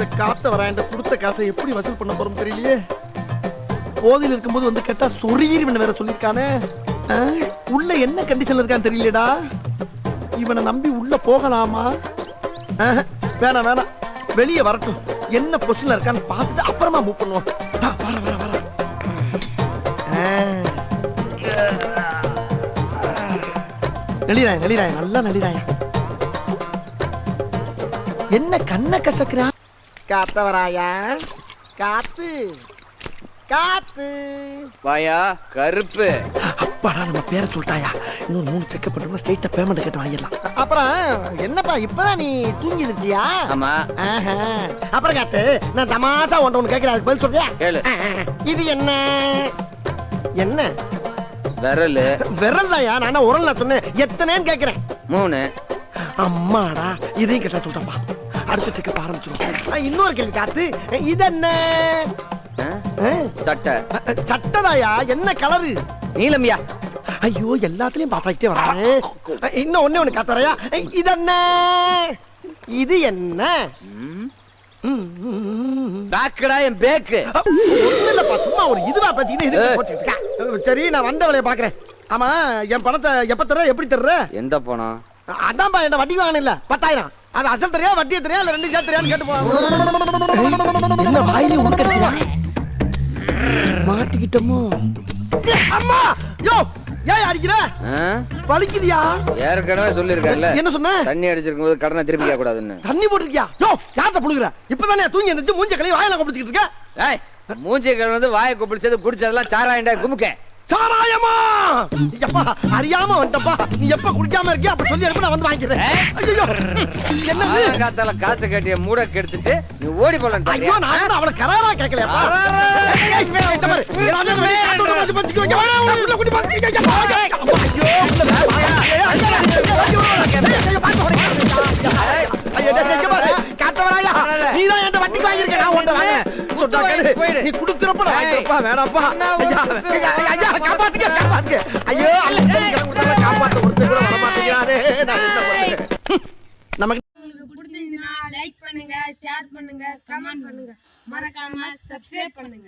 இந்த காத்த வராண்ட கொடுத்த காசை எப்படி வசூல் பண்ண போறோம் தெரியலையே. போதையில் இருக்கும்போது வந்து கேட்டா சொரீரிவன் வேற சொல்லிருக்கானே. உள்ள என்ன கண்டிஷன்ல இருக்கான்னு தெரியலடா. இவனை நம்பி உள்ள போகலாமா? வேணாம் வேணாம், வெளியே வரட்டும். என்ன பொசிஷன்ல இருக்கான்னு பார்த்துட்டு அப்புறமா மூவ் பண்ணுவோம். வர வர வர. நளிராய நளிராய நல்லா நளிராய. என்ன கண்ண கசக்குறா? காத்தவராயா, காத்து காத்து வாயா கருப்பு. அப்பாடா நம்ம பேரை சொல்லிட்டாயா. இன்னும் 3 செக்கப் பண்ணோம்னா ஸ்ட்ரைட்டா பேமெண்ட் கேட்டு வாங்கிடலாம். அப்புறம் என்னப்பா இப்பதான் நீ தூங்கி இருக்கியா? ஆமா. அப்புறம் காத்து, நான் தமாசா ஒன்று கேட்கிறேன், அதுக்கு பதில் சொல்றியா? கேளு. இது என்ன என்ன? விரல். விரல் தாயா, நான் உரல்ல சொன்னேன். எத்தனைன்னு கேட்கிறேன். 3. அம்மாடா, இதையும் கேட்டா சொல்றப்பா. அடுத்த செக்கப் ஆரம்பிச்சிடும். இன்னொரு கேள்வி காத்து, இது என்ன? சட்டை. சட்டதாயா, என்ன கலரு? நீலம்யா. ஐயோ, எல்லாத்துலயும் பாஸ் ஆகிட்டே வரானே. இன்னும் ஒண்ணு காத்தறையா, இது என்ன? இது என்ன? பேக்கடா என் பேக்கு. ஒண்ணு இல்லப்பா, சும்மா ஒரு இதுவா பேசிக்கிட்டு இது போச்சுக்கிட்டு இருக்கா. சரி, நான் வந்த வேலையை பாக்குறேன். ஆமா, என் பணத்தை எப்ப தர்ற, எப்படி தர்ற? எந்த பணம்? அதான்பா, என்ன வட்டி வாங்கின இல்ல 10,000. அது அசல் தெரியா, வட்டியை தெரியா, இல்ல 2 சேர்த்து தெரியான்னு கேட்டு போ. என்ன வாயிலே உட்கடிக்கிறா? மாட்டிக்கிட்டோமோ? அம்மா, யோ ஏன் அடிக்கிற? பலிக்குதியா? ஏற்கனவே சொல்லிருக்கேன்ல. என்ன சொன்ன? தண்ணி அடிச்சிருக்கும் போது கடனை திருப்பி கேட்க கூடாதுன்னு. தண்ணி போட்டுருக்கியா? யோ, யார்ட்ட புடுங்குற? இப்பதானே தூங்கி எந்திரிச்சு மூஞ்ச கழுவி வாயில கொப்பிடிச்சிட்டு இருக்க. ஏய், மூஞ்சி கழுவுனது வாயை கொப்பிடிச்சது குடிச்சதெல்லாம் சாராயண்டா குமுக்க. சாராயமா? எப்பா அறியாம வந்துட்டப்பா. நீ எப்ப குடிக்காம இருக்கியா அப்ப சொல்லி அனுப்பி நான் வந்து வாங்கிக்கிறேன். ஐயோ, என்ன காத்தால காசு கட்டிய மூட கெடுத்துட்டு நீ ஓடி போலாம். ஐயோ, நான் அவளை கராரா கேட்கலையாப்பா. நீதான் என்கிட்ட வட்டிக்கு வாங்கியிருக்க, நான் உன்கிட்ட வாங்க. நீ குடுக்கிறப்ப வாங்கிருப்பா. வேணாப்பா, காப்பாத்துக்க காப்பாத்துக்க. ஐயோ, காப்பாத்த ஒருத்தர் கூட வர மாட்டேங்கிறானே. நமக்கு பிடிச்சிருந்தா லைக் பண்ணுங்க, ஷேர் பண்ணுங்க, கமெண்ட் பண்ணுங்க, மறக்காம சப்ஸ்கிரைப் பண்ணுங்க.